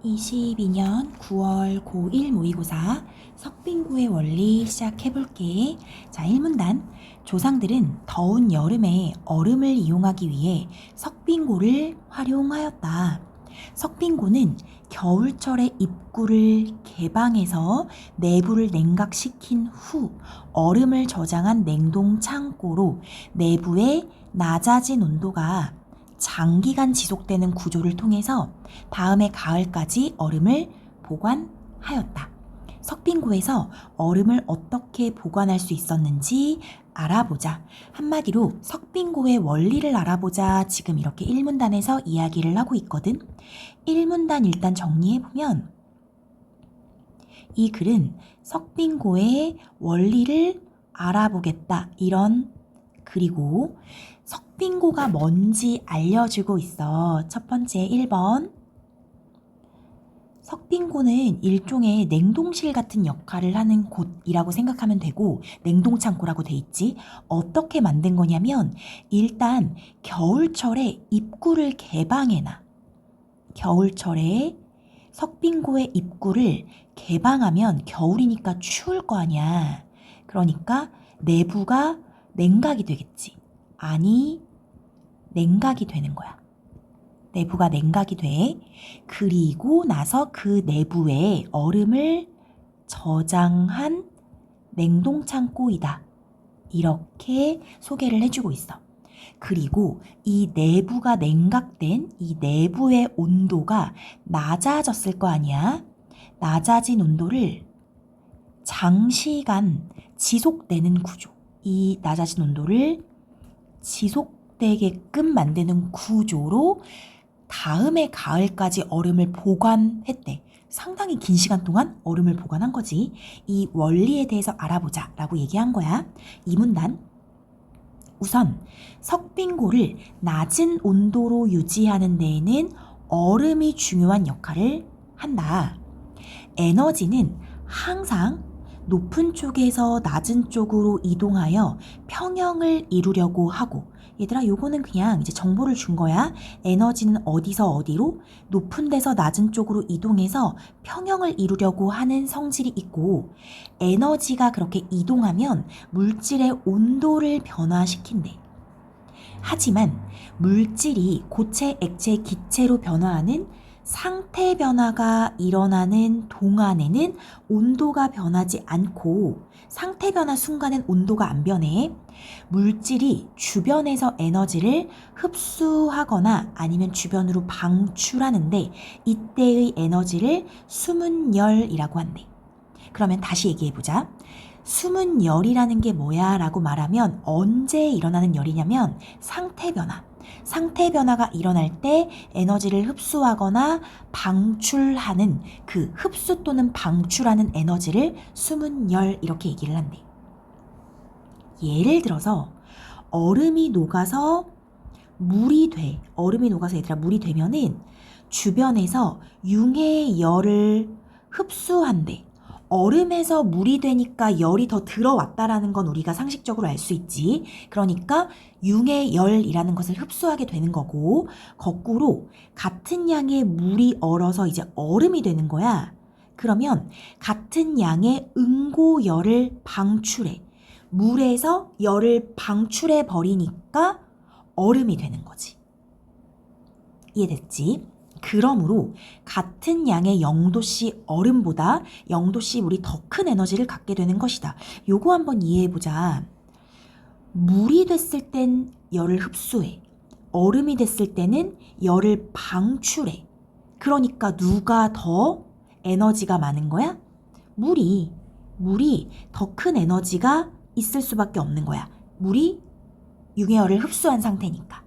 2022년 9월 고1 모의고사 석빙고의 원리 시작해볼게. 자, 1문단. 조상들은 더운 여름에 얼음을 이용하기 위해 석빙고를 활용하였다. 석빙고는 겨울철에 입구를 개방해서 내부를 냉각시킨 후 얼음을 저장한 냉동 창고로 내부의 낮아진 온도가 장기간 지속되는 구조를 통해서 다음해 가을까지 얼음을 보관하였다. 석빙고에서 얼음을 어떻게 보관할 수 있었는지 알아보자. 한마디로 석빙고의 원리를 알아보자. 지금 이렇게 1문단에서 이야기를 하고 있거든. 1문단 일단 정리해보면 이 글은 석빙고의 원리를 알아보겠다. 이런 글이고 석빙고가 뭔지 알려주고 있어. 첫 번째 1번. 석빙고는 일종의 냉동실 같은 역할을 하는 곳이라고 생각하면 되고 냉동창고라고 돼 있지. 어떻게 만든 거냐면 일단 겨울철에 입구를 개방해놔. 겨울철에 석빙고의 입구를 개방하면 겨울이니까 추울 거 아니야. 그러니까 내부가 냉각이 되겠지. 아니, 냉각이 되는 거야. 내부가 냉각이 돼. 그리고 나서 그 내부에 얼음을 저장한 냉동창고이다. 이렇게 소개를 해주고 있어. 그리고 이 내부가 냉각된 이 내부의 온도가 낮아졌을 거 아니야. 낮아진 온도를 장시간 지속되는 구조. 이 낮아진 온도를 지속되게끔 만드는 구조로 다음해 가을까지 얼음을 보관했대. 상당히 긴 시간 동안 얼음을 보관한 거지. 이 원리에 대해서 알아보자 라고 얘기한 거야. 이 문단. 우선 석빙고를 낮은 온도로 유지하는 데에는 얼음이 중요한 역할을 한다. 에너지는 항상 높은 쪽에서 낮은 쪽으로 이동하여 평형을 이루려고 하고, 얘들아 요거는 그냥 이제 정보를 준 거야. 에너지는 어디서 어디로 높은 데서 낮은 쪽으로 이동해서 평형을 이루려고 하는 성질이 있고, 에너지가 그렇게 이동하면 물질의 온도를 변화시킨대. 하지만 물질이 고체, 액체, 기체로 변화하는 상태 변화가 일어나는 동안에는 온도가 변하지 않고 상태 변화 순간엔 온도가 안 변해. 물질이 주변에서 에너지를 흡수하거나 아니면 주변으로 방출하는데 이때의 에너지를 숨은열이라고 한대. 그러면 다시 얘기해보자. 숨은 열이라는 게 뭐야? 라고 말하면 언제 일어나는 열이냐면 상태 변화. 상태 변화가 일어날 때 에너지를 흡수하거나 방출하는 그 흡수 또는 방출하는 에너지를 숨은 열 이렇게 얘기를 한대. 예를 들어서 얼음이 녹아서 물이 돼. 얼음이 녹아서 얘들아 물이 되면은 주변에서 융의 열을 흡수한대. 얼음에서 물이 되니까 열이 더 들어왔다라는 건 우리가 상식적으로 알 수 있지. 그러니까 융의 열이라는 것을 흡수하게 되는 거고, 거꾸로 같은 양의 물이 얼어서 이제 얼음이 되는 거야. 그러면 같은 양의 응고열을 방출해. 물에서 열을 방출해 버리니까 얼음이 되는 거지. 이해됐지? 그러므로 같은 양의 0도씨 얼음보다 0도씨 물이 더 큰 에너지를 갖게 되는 것이다. 요거 한번 이해해보자. 물이 됐을 땐 열을 흡수해. 얼음이 됐을 때는 열을 방출해. 그러니까 누가 더 에너지가 많은 거야? 물이 더 큰 에너지가 있을 수밖에 없는 거야. 물이 융의 열을 흡수한 상태니까.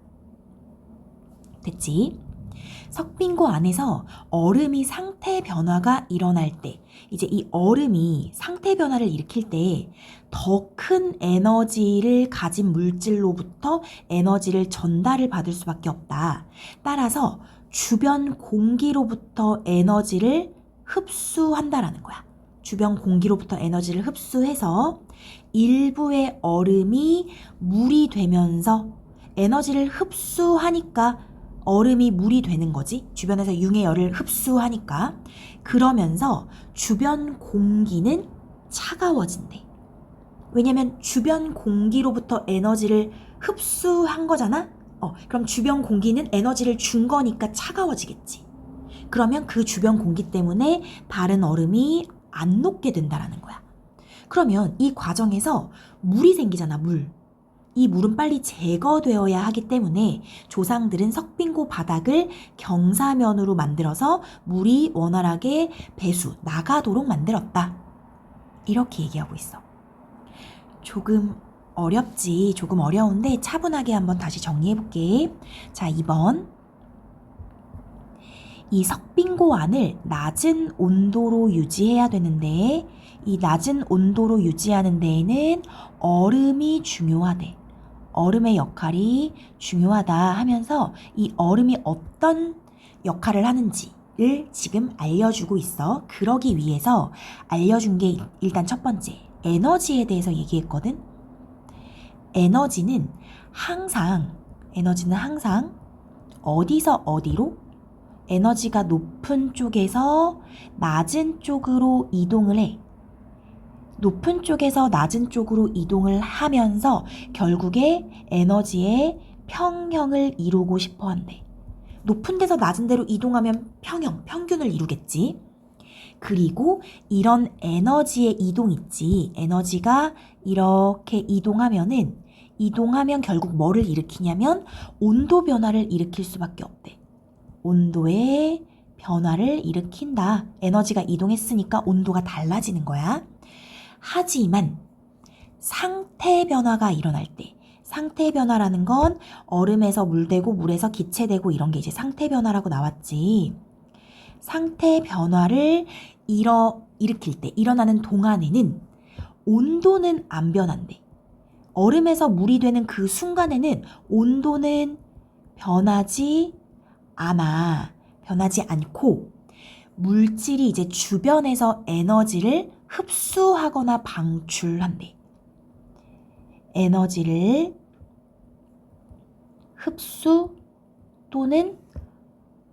됐지? 석빙고 안에서 얼음이 상태 변화가 일어날 때, 이제 이 얼음이 상태 변화를 일으킬 때 더 큰 에너지를 가진 물질로부터 에너지를 전달을 받을 수밖에 없다. 따라서 주변 공기로부터 에너지를 흡수한다라는 거야. 주변 공기로부터 에너지를 흡수해서 일부의 얼음이 물이 되면서 에너지를 흡수하니까 얼음이 물이 되는 거지. 주변에서 융의 열을 흡수하니까. 그러면서 주변 공기는 차가워진대. 왜냐면 주변 공기로부터 에너지를 흡수한 거잖아? 그럼 주변 공기는 에너지를 준 거니까 차가워지겠지. 그러면 그 주변 공기 때문에 다른 얼음이 안 녹게 된다라는 거야. 그러면 이 과정에서 물이 생기잖아, 물. 이 물은 빨리 제거되어야 하기 때문에 조상들은 석빙고 바닥을 경사면으로 만들어서 물이 원활하게 배수, 나가도록 만들었다. 이렇게 얘기하고 있어. 조금 어렵지, 조금 어려운데 차분하게 한번 다시 정리해볼게. 자, 2번. 이 석빙고 안을 낮은 온도로 유지해야 되는데 이 낮은 온도로 유지하는 데에는 얼음이 중요하대. 얼음의 역할이 중요하다 하면서 이 얼음이 어떤 역할을 하는지를 지금 알려주고 있어. 그러기 위해서 알려준 게 일단 첫 번째, 에너지에 대해서 얘기했거든. 에너지는 항상 어디서 어디로? 에너지가 높은 쪽에서 낮은 쪽으로 이동을 해. 높은 쪽에서 낮은 쪽으로 이동을 하면서 결국에 에너지의 평형을 이루고 싶어 한대. 높은 데서 낮은 데로 이동하면 평균을 이루겠지. 그리고 이런 에너지의 이동 있지. 에너지가 이렇게 이동하면 결국 뭐를 일으키냐면 온도 변화를 일으킬 수밖에 없대. 온도의 변화를 일으킨다. 에너지가 이동했으니까 온도가 달라지는 거야. 하지만 상태 변화가 일어날 때, 상태 변화라는 건 얼음에서 물 되고 물에서 기체 되고 이런 게 이제 상태 변화라고 나왔지. 상태 변화를 일으킬 때, 일어나는 동안에는 온도는 안 변한대. 얼음에서 물이 되는 그 순간에는 온도는 변하지 않고 물질이 이제 주변에서 에너지를 흡수하거나 방출한대. 에너지를 흡수 또는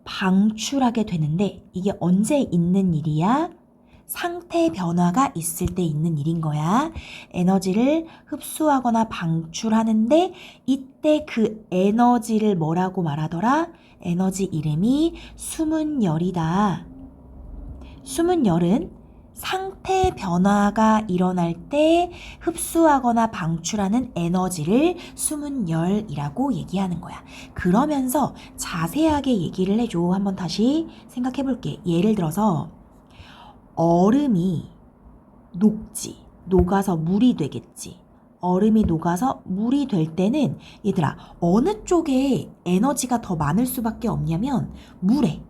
방출하게 되는데 이게 언제 있는 일이야? 상태 변화가 있을 때 있는 일인 거야. 에너지를 흡수하거나 방출하는데 이때 그 에너지를 뭐라고 말하더라? 에너지 이름이 숨은열이다. 숨은열은 상태 변화가 일어날 때 흡수하거나 방출하는 에너지를 숨은열이라고 얘기하는 거야. 그러면서 자세하게 얘기를 해줘. 한번 다시 생각해 볼게. 예를 들어서 얼음이 녹지. 녹아서 물이 되겠지. 얼음이 녹아서 물이 될 때는 얘들아 어느 쪽에 에너지가 더 많을 수밖에 없냐면 물에.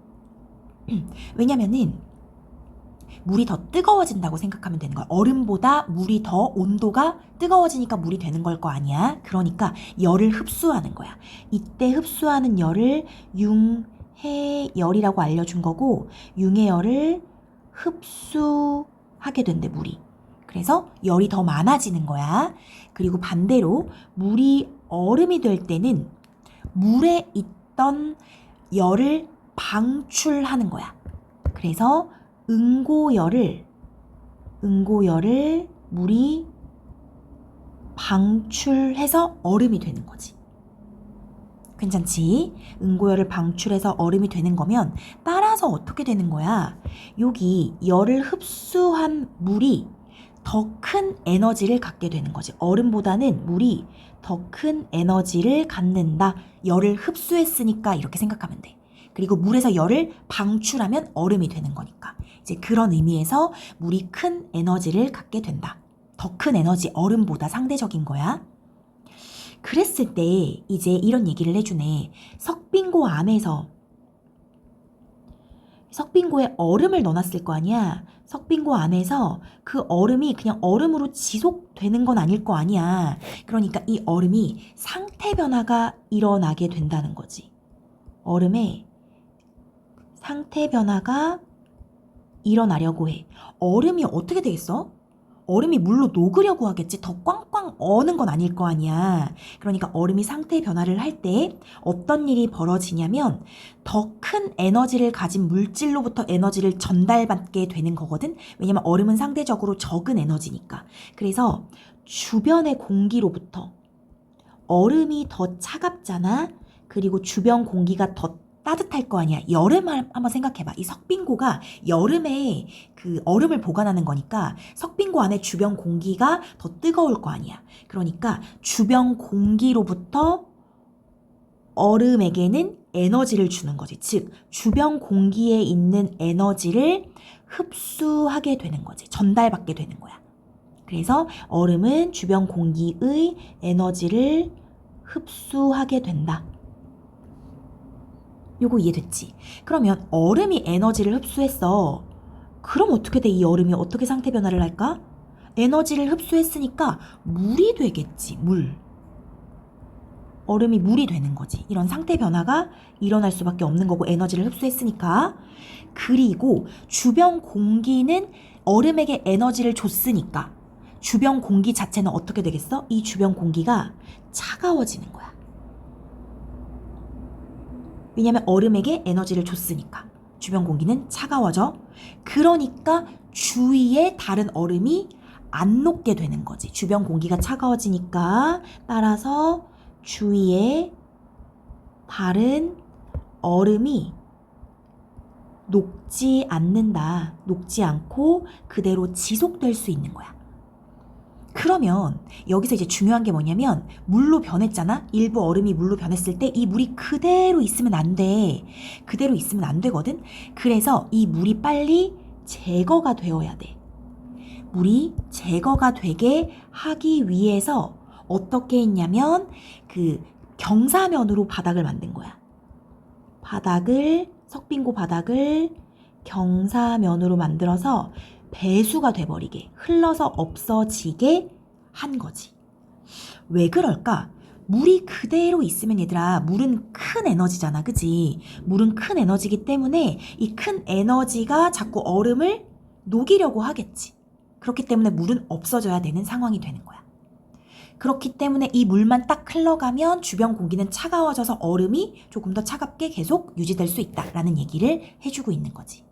왜냐면은 물이 더 뜨거워진다고 생각하면 되는 거야. 얼음보다 물이 더 온도가 뜨거워지니까 물이 되는 걸 거 아니야. 그러니까 열을 흡수하는 거야. 이때 흡수하는 열을 융해열이라고 알려준 거고 융해열을 흡수하게 된대 물이. 그래서 열이 더 많아지는 거야. 그리고 반대로 물이 얼음이 될 때는 물에 있던 열을 방출하는 거야. 그래서 응고열을 물이 방출해서 얼음이 되는 거지. 괜찮지? 응고열을 방출해서 얼음이 되는 거면 따라서 어떻게 되는 거야? 여기 열을 흡수한 물이 더 큰 에너지를 갖게 되는 거지. 얼음보다는 물이 더 큰 에너지를 갖는다. 열을 흡수했으니까 이렇게 생각하면 돼. 그리고 물에서 열을 방출하면 얼음이 되는 거니까. 이제 그런 의미에서 물이 큰 에너지를 갖게 된다. 더 큰 에너지, 얼음보다 상대적인 거야. 그랬을 때 이제 이런 얘기를 해주네. 석빙고 안에서 석빙고에 얼음을 넣어놨을 거 아니야. 석빙고 안에서 그 얼음이 그냥 얼음으로 지속되는 건 아닐 거 아니야. 그러니까 이 얼음이 상태 변화가 일어나게 된다는 거지. 얼음에 상태 변화가 일어나려고 해. 얼음이 어떻게 되겠어? 얼음이 물로 녹으려고 하겠지. 더 꽝꽝 어는 건 아닐 거 아니야. 그러니까 얼음이 상태 변화를 할 때 어떤 일이 벌어지냐면 더 큰 에너지를 가진 물질로부터 에너지를 전달받게 되는 거거든. 왜냐면 얼음은 상대적으로 적은 에너지니까. 그래서 주변의 공기로부터 얼음이 더 차갑잖아. 그리고 주변 공기가 더 따뜻할 거 아니야. 여름을 한번 생각해봐. 이 석빙고가 여름에 그 얼음을 보관하는 거니까 석빙고 안에 주변 공기가 더 뜨거울 거 아니야. 그러니까 주변 공기로부터 얼음에게는 에너지를 주는 거지. 즉, 주변 공기에 있는 에너지를 흡수하게 되는 거지. 전달받게 되는 거야. 그래서 얼음은 주변 공기의 에너지를 흡수하게 된다. 요거 이해됐지? 그러면 얼음이 에너지를 흡수했어. 그럼 어떻게 돼? 이 얼음이 어떻게 상태 변화를 할까? 에너지를 흡수했으니까 물이 되겠지. 물. 얼음이 물이 되는 거지. 이런 상태 변화가 일어날 수밖에 없는 거고 에너지를 흡수했으니까. 그리고 주변 공기는 얼음에게 에너지를 줬으니까 주변 공기 자체는 어떻게 되겠어? 이 주변 공기가 차가워지는 거야. 왜냐면 얼음에게 에너지를 줬으니까 주변 공기는 차가워져. 그러니까 주위에 다른 얼음이 안 녹게 되는 거지. 주변 공기가 차가워지니까 따라서 주위에 다른 얼음이 녹지 않는다. 녹지 않고 그대로 지속될 수 있는 거야. 그러면 여기서 이제 중요한 게 뭐냐면 물로 변했잖아? 일부 얼음이 물로 변했을 때 이 물이 그대로 있으면 안 돼. 그대로 있으면 안 되거든? 그래서 이 물이 빨리 제거가 되어야 돼. 물이 제거가 되게 하기 위해서 어떻게 했냐면 그 경사면으로 바닥을 만든 거야. 석빙고 바닥을 경사면으로 만들어서 배수가 돼버리게, 흘러서 없어지게 한 거지. 왜 그럴까? 물이 그대로 있으면 얘들아, 물은 큰 에너지잖아, 그지? 물은 큰 에너지이기 때문에 이 큰 에너지가 자꾸 얼음을 녹이려고 하겠지. 그렇기 때문에 물은 없어져야 되는 상황이 되는 거야. 그렇기 때문에 이 물만 딱 흘러가면 주변 공기는 차가워져서 얼음이 조금 더 차갑게 계속 유지될 수 있다라는 얘기를 해주고 있는 거지.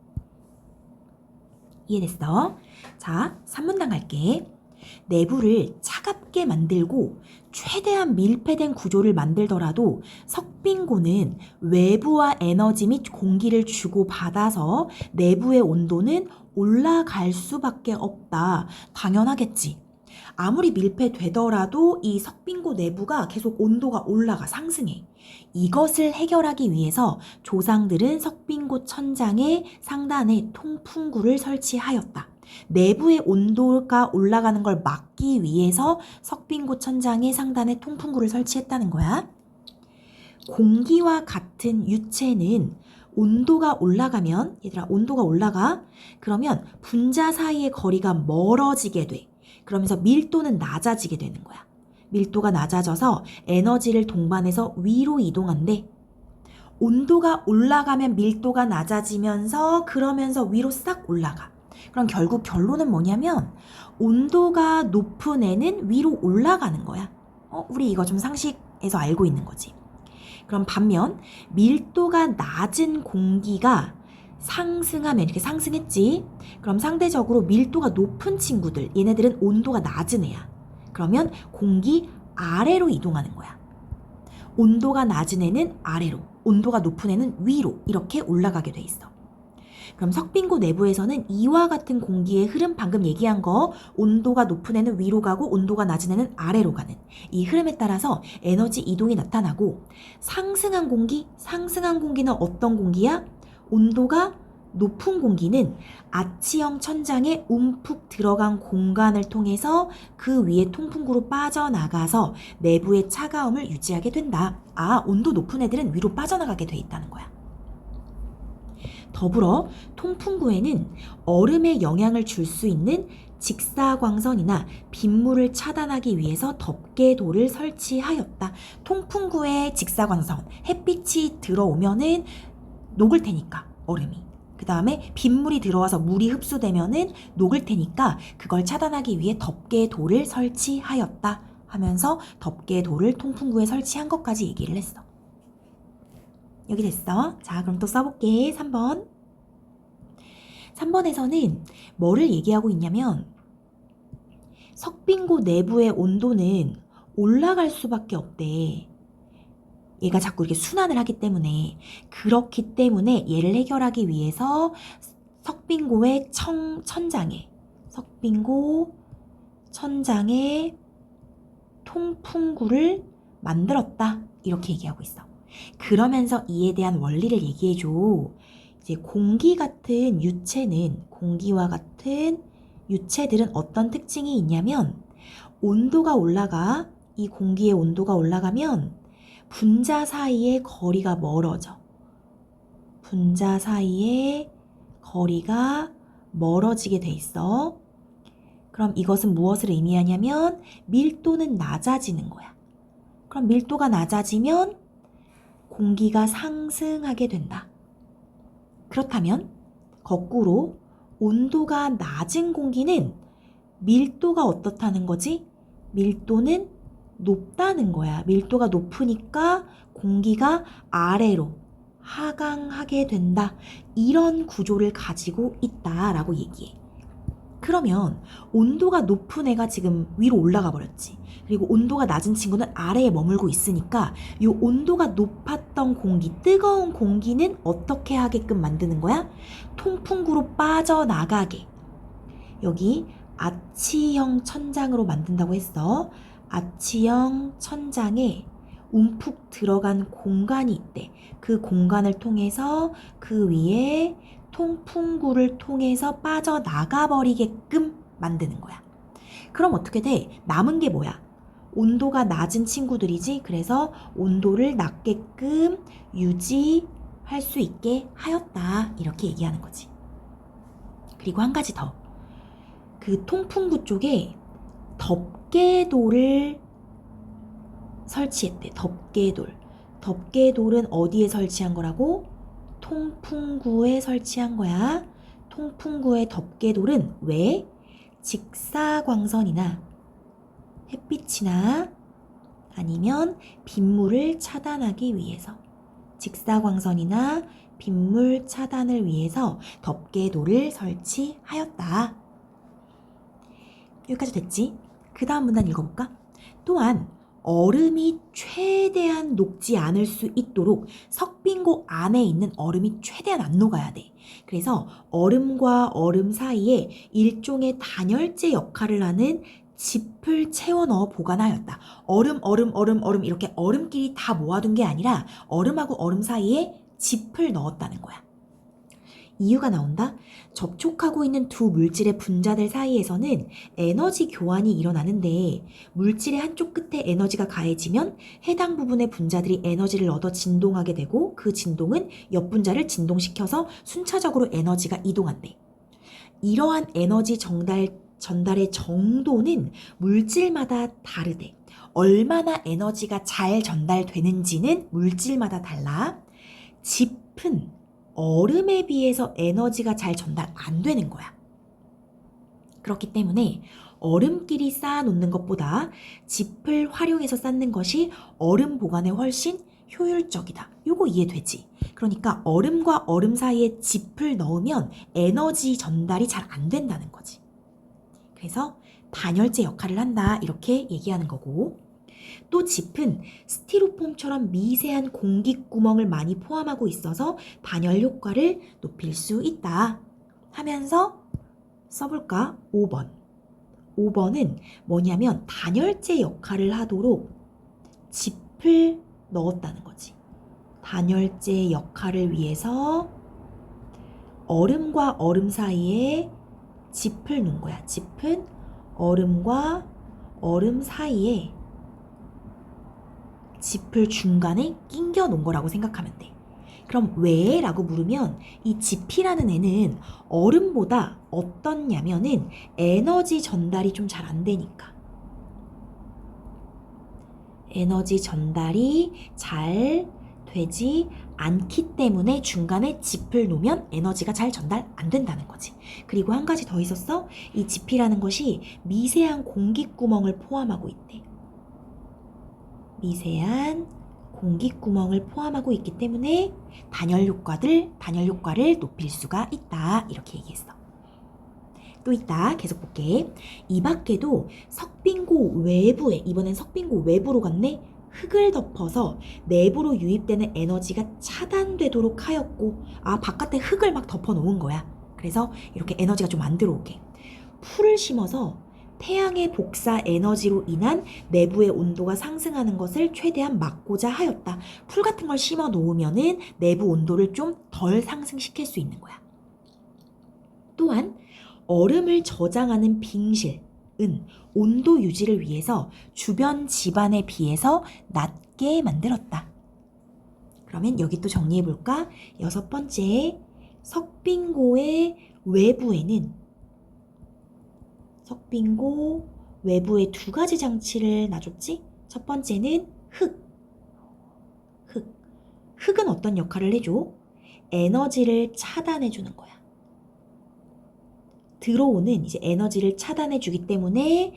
이해됐어? 자, 3문단 갈게. 내부를 차갑게 만들고 최대한 밀폐된 구조를 만들더라도 석빙고는 외부와 에너지 및 공기를 주고받아서 내부의 온도는 올라갈 수밖에 없다. 당연하겠지. 아무리 밀폐되더라도 이 석빙고 내부가 계속 온도가 올라가, 상승해. 이것을 해결하기 위해서 조상들은 석빙고 천장의 상단에 통풍구를 설치하였다. 내부의 온도가 올라가는 걸 막기 위해서 석빙고 천장의 상단에 통풍구를 설치했다는 거야. 공기와 같은 유체는 온도가 올라가면, 얘들아, 온도가 올라가. 그러면 분자 사이의 거리가 멀어지게 돼. 그러면서 밀도는 낮아지게 되는 거야. 밀도가 낮아져서 에너지를 동반해서 위로 이동한대. 온도가 올라가면 밀도가 낮아지면서 그러면서 위로 싹 올라가. 그럼 결국 결론은 뭐냐면 온도가 높은 애는 위로 올라가는 거야. 우리 이거 좀 상식에서 알고 있는 거지. 그럼 반면 밀도가 낮은 공기가 상승하면, 이렇게 상승했지? 그럼 상대적으로 밀도가 높은 친구들, 얘네들은 온도가 낮은 애야. 그러면 공기 아래로 이동하는 거야. 온도가 낮은 애는 아래로, 온도가 높은 애는 위로 이렇게 올라가게 돼 있어. 그럼 석빙고 내부에서는 이와 같은 공기의 흐름, 방금 얘기한 거, 온도가 높은 애는 위로 가고 온도가 낮은 애는 아래로 가는 이 흐름에 따라서 에너지 이동이 나타나고, 상승한 공기는 어떤 공기야? 온도가 높은 공기는 아치형 천장에 움푹 들어간 공간을 통해서 그 위에 통풍구로 빠져나가서 내부의 차가움을 유지하게 된다. 온도 높은 애들은 위로 빠져나가게 돼 있다는 거야. 더불어 통풍구에는 얼음에 영향을 줄 수 있는 직사광선이나 빗물을 차단하기 위해서 덮개돌을 설치하였다. 통풍구에 직사광선, 햇빛이 들어오면은 녹을 테니까 얼음이. 그 다음에 빗물이 들어와서 물이 흡수되면은 녹을 테니까 그걸 차단하기 위해 덮개 돌을 설치하였다 하면서 덮개 돌을 통풍구에 설치한 것까지 얘기를 했어. 여기 됐어. 자, 그럼 또 써볼게. 3번. 3번에서는 뭐를 얘기하고 있냐면 석빙고 내부의 온도는 올라갈 수밖에 없대. 얘가 자꾸 이렇게 순환을 하기 때문에. 그렇기 때문에 얘를 해결하기 위해서 석빙고의 석빙고 천장에 통풍구를 만들었다. 이렇게 얘기하고 있어. 그러면서 이에 대한 원리를 얘기해줘. 이제 공기와 같은 유체들은 어떤 특징이 있냐면 온도가 올라가, 이 공기의 온도가 올라가면 분자 사이의 거리가 멀어져. 분자 사이의 거리가 멀어지게 돼 있어. 그럼 이것은 무엇을 의미하냐면 밀도는 낮아지는 거야. 그럼 밀도가 낮아지면 공기가 상승하게 된다. 그렇다면 거꾸로 온도가 낮은 공기는 밀도가 어떻다는 거지? 밀도는 높다는 거야. 밀도가 높으니까 공기가 아래로 하강하게 된다. 이런 구조를 가지고 있다라고 얘기해. 그러면 온도가 높은 애가 지금 위로 올라가 버렸지. 그리고 온도가 낮은 친구는 아래에 머물고 있으니까 이 온도가 높았던 공기, 뜨거운 공기는 어떻게 하게끔 만드는 거야? 통풍구로 빠져나가게. 여기 아치형 천장으로 만든다고 했어. 아치형 천장에 움푹 들어간 공간이 있대. 그 공간을 통해서 그 위에 통풍구를 통해서 빠져나가 버리게끔 만드는 거야. 그럼 어떻게 돼? 남은 게 뭐야? 온도가 낮은 친구들이지. 그래서 온도를 낮게끔 유지할 수 있게 하였다. 이렇게 얘기하는 거지. 그리고 한 가지 더. 그 통풍구 쪽에 덮개돌을 설치했대. 덮개돌은 어디에 설치한 거라고? 통풍구에 설치한 거야. 통풍구의 덮개돌은 왜? 직사광선이나 햇빛이나 아니면 빗물을 차단하기 위해서. 직사광선이나 빗물 차단을 위해서 덮개돌을 설치하였다. 여기까지 됐지? 그 다음 문단 읽어볼까? 또한 얼음이 최대한 녹지 않을 수 있도록 석빙고 안에 있는 얼음이 최대한 안 녹아야 돼. 그래서 얼음과 얼음 사이에 일종의 단열재 역할을 하는 짚을 채워 넣어 보관하였다. 얼음 이렇게 얼음끼리 다 모아둔 게 아니라 얼음하고 얼음 사이에 짚을 넣었다는 거야. 이유가 나온다. 접촉하고 있는 두 물질의 분자들 사이에서는 에너지 교환이 일어나는데 물질의 한쪽 끝에 에너지가 가해지면 해당 부분의 분자들이 에너지를 얻어 진동하게 되고 그 진동은 옆 분자를 진동시켜서 순차적으로 에너지가 이동한대. 이러한 에너지 전달의 정도는 물질마다 다르대. 얼마나 에너지가 잘 전달되는지는 물질마다 달라. 짚은 얼음에 비해서 에너지가 잘 전달 안 되는 거야. 그렇기 때문에 얼음끼리 쌓아놓는 것보다 짚을 활용해서 쌓는 것이 얼음 보관에 훨씬 효율적이다. 요거 이해되지? 그러니까 얼음과 얼음 사이에 짚을 넣으면 에너지 전달이 잘 안 된다는 거지. 그래서 단열재 역할을 한다. 이렇게 얘기하는 거고. 또 짚은 스티로폼처럼 미세한 공기구멍을 많이 포함하고 있어서 단열 효과를 높일 수 있다 하면서 써볼까? 5번. 5번은 뭐냐면 단열재 역할을 하도록 짚을 넣었다는 거지. 단열재 역할을 위해서 얼음과 얼음 사이에 짚을 넣은 거야. 짚은 얼음과 얼음 사이에 짚을 중간에 낑겨 놓은 거라고 생각하면 돼. 그럼 왜? 라고 물으면 이 짚이라는 애는 얼음보다 어떻냐면은 에너지 전달이 좀 잘 안 되니까. 에너지 전달이 잘 되지 않기 때문에 중간에 짚을 놓으면 에너지가 잘 전달 안 된다는 거지. 그리고 한 가지 더 있었어. 이 짚이라는 것이 미세한 공기구멍을 포함하고 있대. 미세한 공기구멍을 포함하고 있기 때문에 단열 효과를 높일 수가 있다. 이렇게 얘기했어. 또 있다. 계속 볼게. 이 밖에도 석빙고 외부에, 이번엔 석빙고 외부로 갔네. 흙을 덮어서 내부로 유입되는 에너지가 차단되도록 하였고, 바깥에 흙을 막 덮어 놓은 거야. 그래서 이렇게 에너지가 좀 안 들어오게. 풀을 심어서 태양의 복사 에너지로 인한 내부의 온도가 상승하는 것을 최대한 막고자 하였다. 풀 같은 걸 심어 놓으면은 내부 온도를 좀 덜 상승시킬 수 있는 거야. 또한 얼음을 저장하는 빙실은 온도 유지를 위해서 주변 집안에 비해서 낮게 만들었다. 그러면 여기 또 정리해볼까? 6번째, 석빙고의 외부에는 석빙고 외부에 두 가지 장치를 놔줬지? 첫 번째는 흙은 어떤 역할을 해줘? 에너지를 차단해주는 거야. 들어오는 이제 에너지를 차단해주기 때문에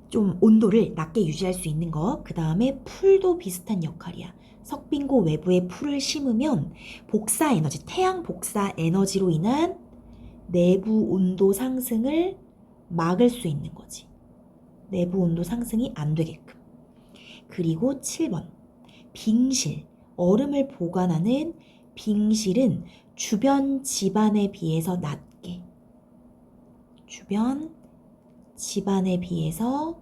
좀 온도를 낮게 유지할 수 있는 거. 그 다음에 풀도 비슷한 역할이야. 석빙고 외부에 풀을 심으면 복사 에너지, 태양 복사 에너지로 인한 내부 온도 상승을 막을 수 있는 거지. 내부 온도 상승이 안 되게끔. 그리고 7번, 빙실, 얼음을 보관하는 빙실은 주변 집안에 비해서 낮게. 주변 집안에 비해서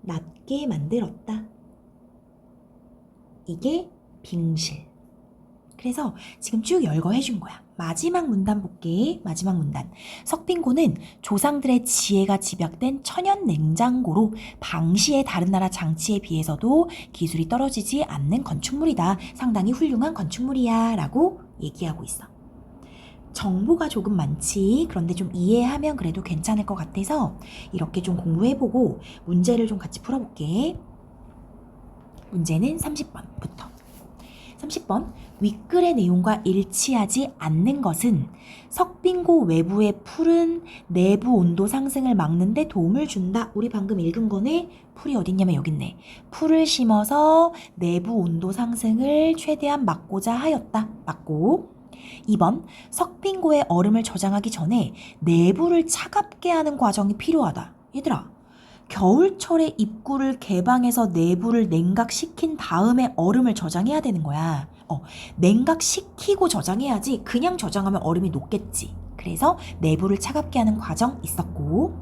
낮게 만들었다. 이게 빙실. 그래서 지금 쭉 열거해 준 거야. 마지막 문단 볼게. 마지막 문단. 석빙고는 조상들의 지혜가 집약된 천연 냉장고로 방시의 다른 나라 장치에 비해서도 기술이 떨어지지 않는 건축물이다. 상당히 훌륭한 건축물이야 라고 얘기하고 있어. 정보가 조금 많지. 그런데 좀 이해하면 그래도 괜찮을 것 같아서 이렇게 좀 공부해보고 문제를 좀 같이 풀어볼게. 문제는 30번부터. 30번, 윗글의 내용과 일치하지 않는 것은 석빙고 외부의 풀은 내부 온도 상승을 막는 데 도움을 준다. 우리 방금 읽은 거네. 풀이 어딨냐면 여기 있네. 풀을 심어서 내부 온도 상승을 최대한 막고자 하였다. 맞고. 2번, 석빙고에 얼음을 저장하기 전에 내부를 차갑게 하는 과정이 필요하다. 얘들아, 겨울철에 입구를 개방해서 내부를 냉각시킨 다음에 얼음을 저장해야 되는 거야. 냉각시키고 저장해야지. 그냥 저장하면 얼음이 녹겠지. 그래서 내부를 차갑게 하는 과정 있었고.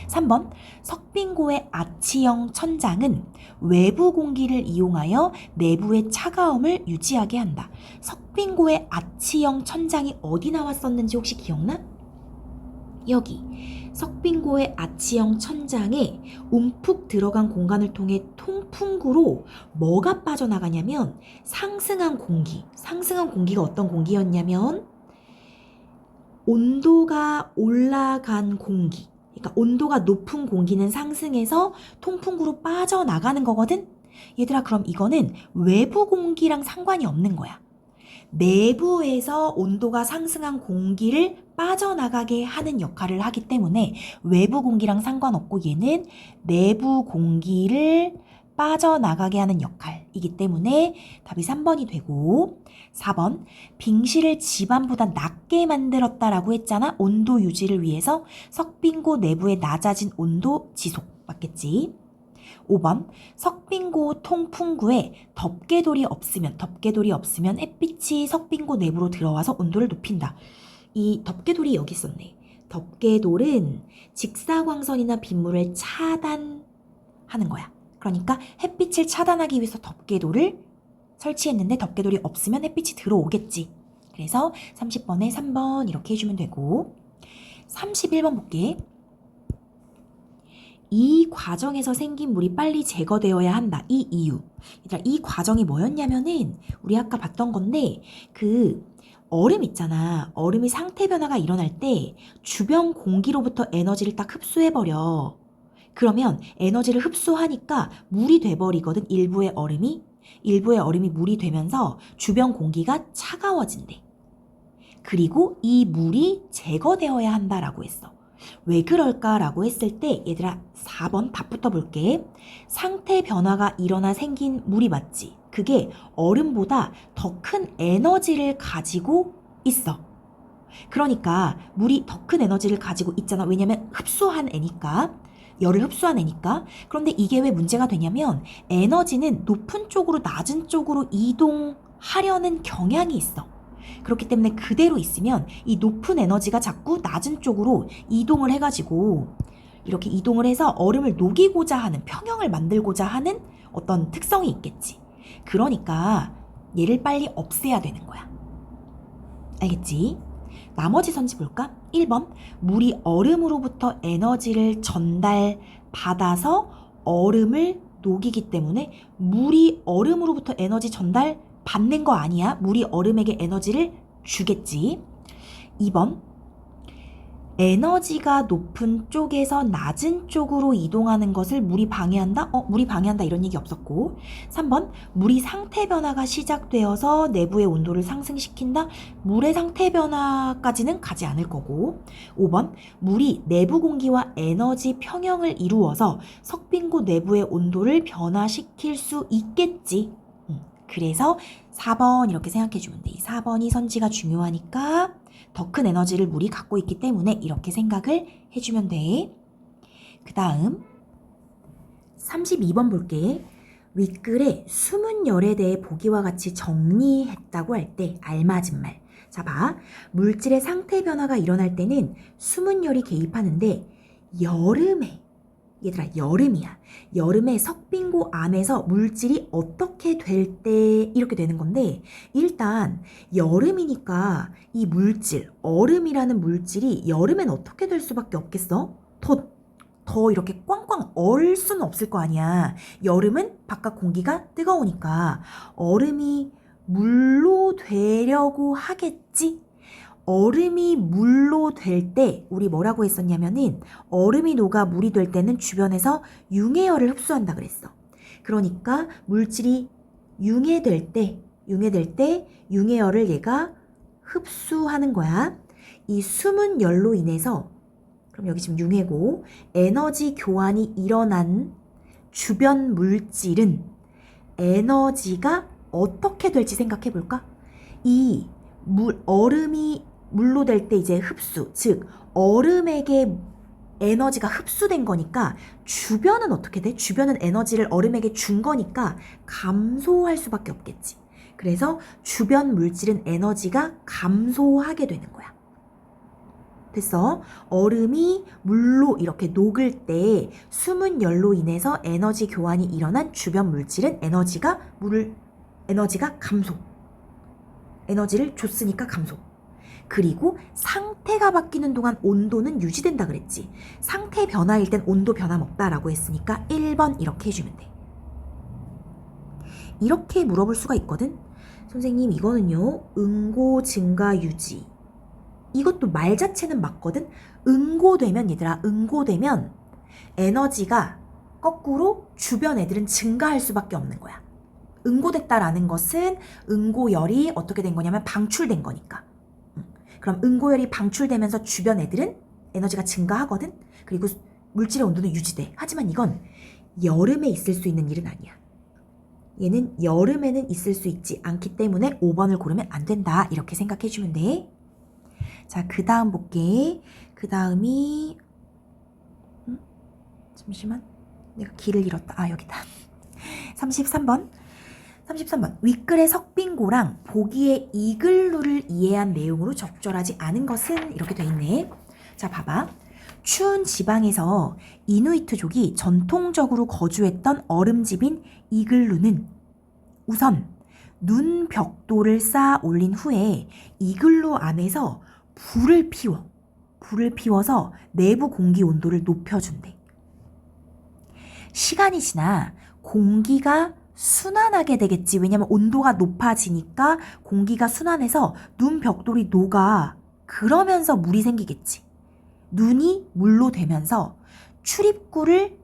3번, 석빙고의 아치형 천장은 외부 공기를 이용하여 내부의 차가움을 유지하게 한다. 석빙고의 아치형 천장이 어디 나왔었는지 혹시 기억나? 여기 석빙고의 아치형 천장에 움푹 들어간 공간을 통해 통풍구로 뭐가 빠져나가냐면 상승한 공기가 어떤 공기였냐면 온도가 올라간 공기, 그러니까 온도가 높은 공기는 상승해서 통풍구로 빠져나가는 거거든? 얘들아, 그럼 이거는 외부 공기랑 상관이 없는 거야. 내부에서 온도가 상승한 공기를 빠져나가게 하는 역할을 하기 때문에 외부 공기랑 상관없고 얘는 내부 공기를 빠져나가게 하는 역할이기 때문에 답이 3번이 되고. 4번, 빙실을 집안보다 낮게 만들었다라고 했잖아. 온도 유지를 위해서. 석빙고 내부의 낮아진 온도 지속. 맞겠지? 5번, 석빙고 통풍구에 덮개돌이 없으면 햇빛이 석빙고 내부로 들어와서 온도를 높인다. 이 덮개돌이 여기 있었네. 덮개돌은 직사광선이나 빗물을 차단하는 거야. 그러니까 햇빛을 차단하기 위해서 덮개돌을 설치했는데 덮개돌이 없으면 햇빛이 들어오겠지. 그래서 30번에 3번 이렇게 해주면 되고. 31번 볼게. 이 과정에서 생긴 물이 빨리 제거되어야 한다. 이 이유. 얘들아, 이 과정이 뭐였냐면은 우리 아까 봤던 건데 그 얼음 있잖아. 얼음이 상태 변화가 일어날 때 주변 공기로부터 에너지를 딱 흡수해버려. 그러면 에너지를 흡수하니까 물이 돼버리거든. 일부의 얼음이 물이 되면서 주변 공기가 차가워진대. 그리고 이 물이 제거되어야 한다라고 했어. 왜 그럴까라고 했을 때 얘들아 4번 답부터 볼게. 상태 변화가 일어나 생긴 물이 맞지? 그게 얼음보다 더 큰 에너지를 가지고 있어. 그러니까 물이 더 큰 에너지를 가지고 있잖아. 왜냐면 흡수한 애니까. 열을 흡수한 애니까. 그런데 이게 왜 문제가 되냐면 에너지는 높은 쪽으로 낮은 쪽으로 이동하려는 경향이 있어. 그렇기 때문에 그대로 있으면 이 높은 에너지가 자꾸 낮은 쪽으로 이동을 해가지고 이렇게 이동을 해서 얼음을 녹이고자 하는, 평형을 만들고자 하는 어떤 특성이 있겠지. 그러니까 얘를 빨리 없애야 되는 거야. 알겠지? 나머지 선지 볼까? 1번, 물이 얼음으로부터 에너지를 전달받아서 얼음을 녹이기 때문에 물이 얼음으로부터 에너지 전달 받는 거 아니야? 물이 얼음에게 에너지를 주겠지. 2번, 에너지가 높은 쪽에서 낮은 쪽으로 이동하는 것을 물이 방해한다? 물이 방해한다 이런 얘기 없었고. 3번, 물이 상태 변화가 시작되어서 내부의 온도를 상승시킨다? 물의 상태 변화까지는 가지 않을 거고. 5번, 물이 내부 공기와 에너지 평형을 이루어서 석빙고 내부의 온도를 변화시킬 수 있겠지. 그래서 4번 이렇게 생각해 주면 돼. 4번이 선지가 중요하니까 더 큰 에너지를 물이 갖고 있기 때문에 이렇게 생각을 해주면 돼. 그 다음 32번 볼게. 윗글에 숨은 열에 대해 보기와 같이 정리했다고 할 때 알맞은 말. 자, 봐. 물질의 상태 변화가 일어날 때는 숨은 열이 개입하는데 여름에, 얘들아 여름이야. 여름에 석빙고 안에서 물질이 어떻게 될 때 이렇게 되는 건데, 일단 여름이니까 이 물질, 얼음이라는 물질이 여름엔 어떻게 될 수밖에 없겠어? 더 이렇게 꽝꽝 얼 수는 없을 거 아니야. 여름은 바깥 공기가 뜨거우니까 얼음이 물로 되려고 하겠지? 얼음이 물로 될 때 우리 뭐라고 했었냐면은 얼음이 녹아 물이 될 때는 주변에서 융해열을 흡수한다 그랬어. 그러니까 물질이 융해될 때 융해열을 얘가 흡수하는 거야. 이 숨은 열로 인해서, 그럼 여기 지금 융해고, 에너지 교환이 일어난 주변 물질은 에너지가 어떻게 될지 생각해 볼까? 이 얼음이 물로 될 때 이제 흡수, 즉 얼음에게 에너지가 흡수된 거니까 주변은 어떻게 돼? 주변은 에너지를 얼음에게 준 거니까 감소할 수밖에 없겠지. 그래서 주변 물질은 에너지가 감소하게 되는 거야. 됐어? 얼음이 물로 이렇게 녹을 때 숨은 열로 인해서 에너지 교환이 일어난 주변 물질은 에너지가 감소. 에너지를 줬으니까 감소. 그리고 상태가 바뀌는 동안 온도는 유지된다 그랬지. 상태 변화일 땐 온도 변화 없다라고 했으니까 1번 이렇게 해주면 돼. 이렇게 물어볼 수가 있거든. 선생님 이거는요, 응고 증가 유지. 이것도 말 자체는 맞거든. 응고되면 얘들아, 응고되면 에너지가 거꾸로 주변 애들은 증가할 수밖에 없는 거야. 응고됐다라는 것은 응고열이 어떻게 된 거냐면 방출된 거니까. 그럼 응고열이 방출되면서 주변 애들은 에너지가 증가하거든. 그리고 물질의 온도는 유지돼. 하지만 이건 여름에 있을 수 있는 일은 아니야. 얘는 여름에는 있을 수 있지 않기 때문에 5번을 고르면 안 된다. 이렇게 생각해 주면 돼. 자, 그 다음 볼게. 그 다음이 잠시만, 내가 길을 잃었다. 여기다. 33번. 윗글의 석빙고랑 보기의 이글루를 이해한 내용으로 적절하지 않은 것은 이렇게 돼 있네. 자, 봐봐. 추운 지방에서 이누이트족이 전통적으로 거주했던 얼음집인 이글루는 우선 눈 벽돌을 쌓아 올린 후에 이글루 안에서 불을 피워서 내부 공기 온도를 높여준대. 시간이 지나 공기가 순환하게 되겠지. 왜냐면 온도가 높아지니까 공기가 순환해서 눈 벽돌이 녹아. 그러면서 물이 생기겠지. 눈이 물로 되면서 출입구를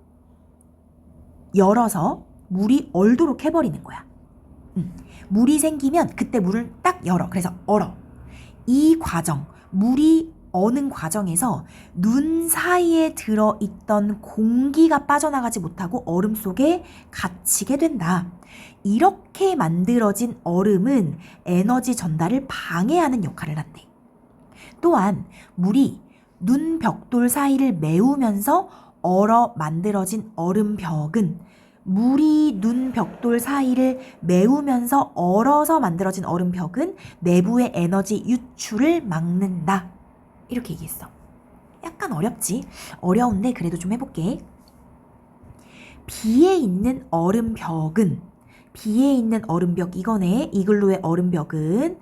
열어서 물이 얼도록 해버리는 거야. 물이 생기면 그때 물을 딱 열어. 그래서 얼어. 이 과정, 물이 어는 과정에서 눈 사이에 들어있던 공기가 빠져나가지 못하고 얼음 속에 갇히게 된다. 이렇게 만들어진 얼음은 에너지 전달을 방해하는 역할을 한대. 또한 물이 눈 벽돌 사이를 메우면서 얼어 만들어진 얼음벽은 물이 눈 벽돌 사이를 메우면서 얼어서 만들어진 얼음벽은 내부의 에너지 유출을 막는다. 이렇게 얘기했어. 약간 어렵지? 어려운데 그래도 좀 해볼게. 비에 있는 얼음벽은, 비에 있는 얼음벽 이거네. 이글루의 얼음벽은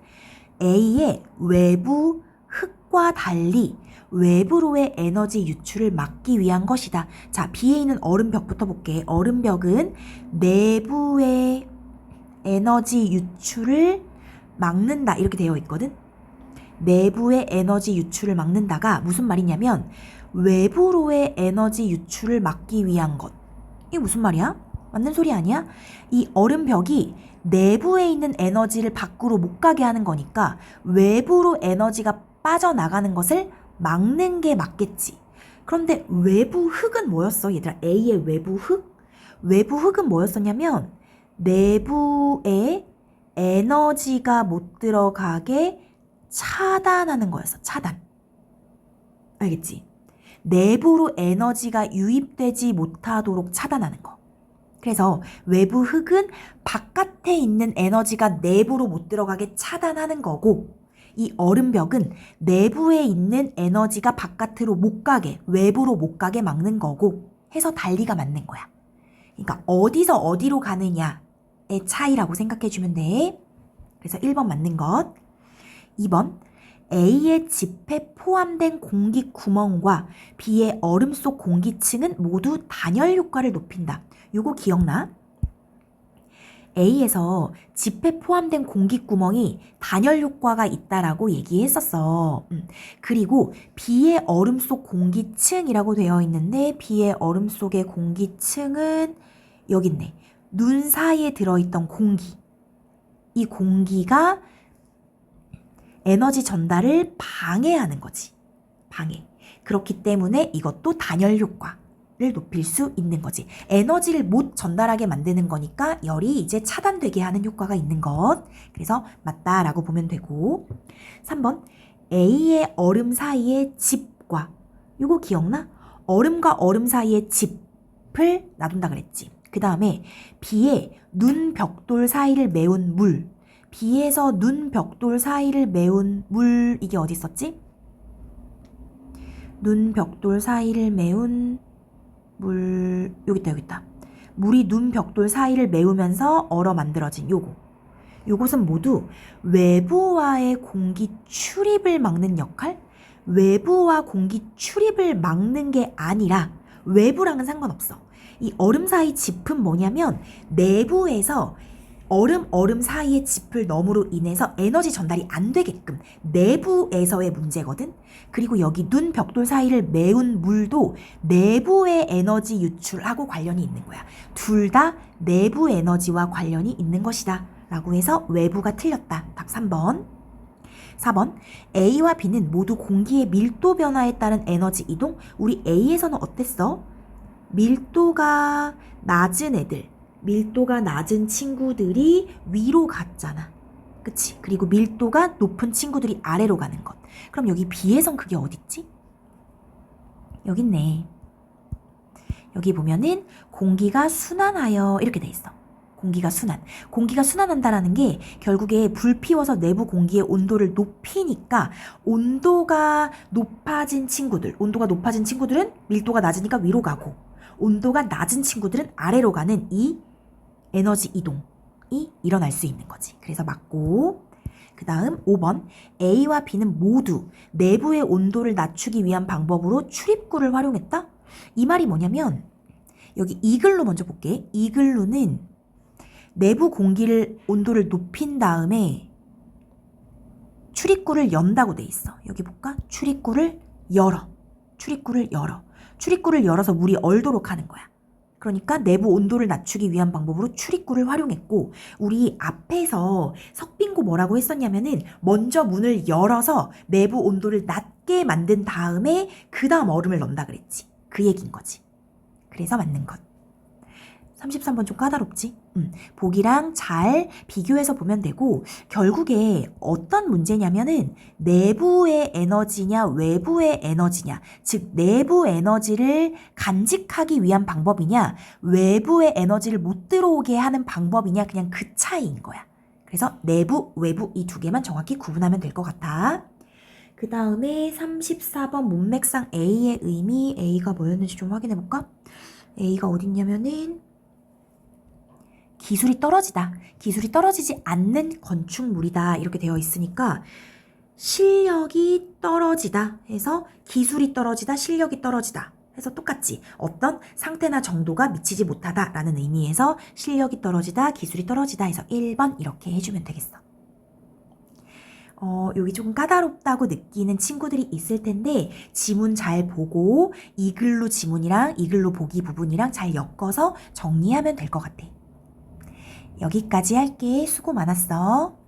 A의 외부 흙과 달리 외부로의 에너지 유출을 막기 위한 것이다. 자, 비에 있는 얼음벽부터 볼게. 얼음벽은 내부의 에너지 유출을 막는다. 이렇게 되어 있거든. 내부의 에너지 유출을 막는다가 무슨 말이냐면 외부로의 에너지 유출을 막기 위한 것. 이게 무슨 말이야? 맞는 소리 아니야? 이 얼음벽이 내부에 있는 에너지를 밖으로 못 가게 하는 거니까 외부로 에너지가 빠져나가는 것을 막는 게 맞겠지. 그런데 외부 흙은 뭐였어? 얘들아, A의 외부 흙? 외부 흙은 뭐였었냐면 내부에 에너지가 못 들어가게 차단하는 거였어. 차단. 알겠지? 내부로 에너지가 유입되지 못하도록 차단하는 거. 그래서 외부 흙은 바깥에 있는 에너지가 내부로 못 들어가게 차단하는 거고, 이 얼음벽은 내부에 있는 에너지가 바깥으로 못 가게, 외부로 못 가게 막는 거고 해서 달리가 맞는 거야. 그러니까 어디서 어디로 가느냐의 차이라고 생각해 주면 돼. 그래서 1번 맞는 것. 2번, A의 짚에 포함된 공기 구멍과 B의 얼음 속 공기층은 모두 단열 효과를 높인다. 요거 기억나? A에서 짚에 포함된 공기 구멍이 단열 효과가 있다라고 얘기했었어. 그리고 B의 얼음 속 공기층이라고 되어 있는데 B의 얼음 속의 공기층은 여기 있네. 눈 사이에 들어있던 공기. 이 공기가 에너지 전달을 방해하는 거지. 방해. 그렇기 때문에 이것도 단열 효과를 높일 수 있는 거지. 에너지를 못 전달하게 만드는 거니까 열이 이제 차단되게 하는 효과가 있는 것. 그래서 맞다라고 보면 되고. 3번, A의 얼음 사이의 짚과, 이거 기억나? 얼음과 얼음 사이의 짚을 놔둔다 그랬지. 그 다음에 B의 눈 벽돌 사이를 메운 물, B에서 눈 벽돌 사이를 메운 물, 이게 어디 있었지? 눈 벽돌 사이를 메운 물, 여기 있다, 여기 있다. 물이 눈 벽돌 사이를 메우면서 얼어 만들어진 요거. 요것은 모두 외부와의 공기 출입을 막는 역할? 외부와 공기 출입을 막는 게 아니라 외부랑은 상관없어. 이 얼음 사이 짚은 뭐냐면 내부에서 얼음 사이의 짚을 너머로 인해서 에너지 전달이 안 되게끔 내부에서의 문제거든. 그리고 여기 눈 벽돌 사이를 메운 물도 내부의 에너지 유출하고 관련이 있는 거야. 둘 다 내부 에너지와 관련이 있는 것이다 라고 해서 외부가 틀렸다. 답 3번. 4번, A와 B는 모두 공기의 밀도 변화에 따른 에너지 이동. 우리 A에서는 어땠어? 밀도가 낮은 애들, 밀도가 낮은 친구들이 위로 갔잖아. 그치? 그리고 밀도가 높은 친구들이 아래로 가는 것. 그럼 여기 B에선 그게 어딨지? 여기 있네. 여기 보면은 공기가 순환하여 이렇게 돼 있어. 공기가 순환. 공기가 순환한다라는 게 결국에 불 피워서 내부 공기의 온도를 높이니까 온도가 높아진 친구들은 밀도가 낮으니까 위로 가고, 온도가 낮은 친구들은 아래로 가는 이 에너지 이동이 일어날 수 있는 거지. 그래서 맞고, 그 다음 5번, A와 B는 모두 내부의 온도를 낮추기 위한 방법으로 출입구를 활용했다? 이 말이 뭐냐면, 여기 이글루 먼저 볼게. 이글루는 내부 공기를 온도를 높인 다음에 출입구를 연다고 돼 있어. 여기 볼까? 출입구를 열어. 출입구를 열어서 물이 얼도록 하는 거야. 그러니까 내부 온도를 낮추기 위한 방법으로 출입구를 활용했고, 우리 앞에서 석빙고 뭐라고 했었냐면은 먼저 문을 열어서 내부 온도를 낮게 만든 다음에 그 다음 얼음을 넣는다 그랬지. 그 얘기인 거지. 그래서 맞는 것. 33번 좀 까다롭지? 보기랑 잘 비교해서 보면 되고, 결국에 어떤 문제냐면은 내부의 에너지냐 외부의 에너지냐, 즉 내부 에너지를 간직하기 위한 방법이냐 외부의 에너지를 못 들어오게 하는 방법이냐, 그냥 그 차이인 거야. 그래서 내부, 외부 이 두 개만 정확히 구분하면 될 것 같아. 그 다음에 34번 문맥상 A의 의미, A가 뭐였는지 좀 확인해 볼까? A가 어딨냐면은 기술이 떨어지다. 기술이 떨어지지 않는 건축물이다. 이렇게 되어 있으니까 실력이 떨어지다 해서 기술이 떨어지다, 실력이 떨어지다 해서 똑같지. 어떤 상태나 정도가 미치지 못하다 라는 의미에서 실력이 떨어지다, 기술이 떨어지다 해서 1번 이렇게 해주면 되겠어. 여기 조금 까다롭다고 느끼는 친구들이 있을 텐데 지문 잘 보고 이글루 지문이랑 이글루 보기 부분이랑 잘 엮어서 정리하면 될 것 같아. 여기까지 할게. 수고 많았어.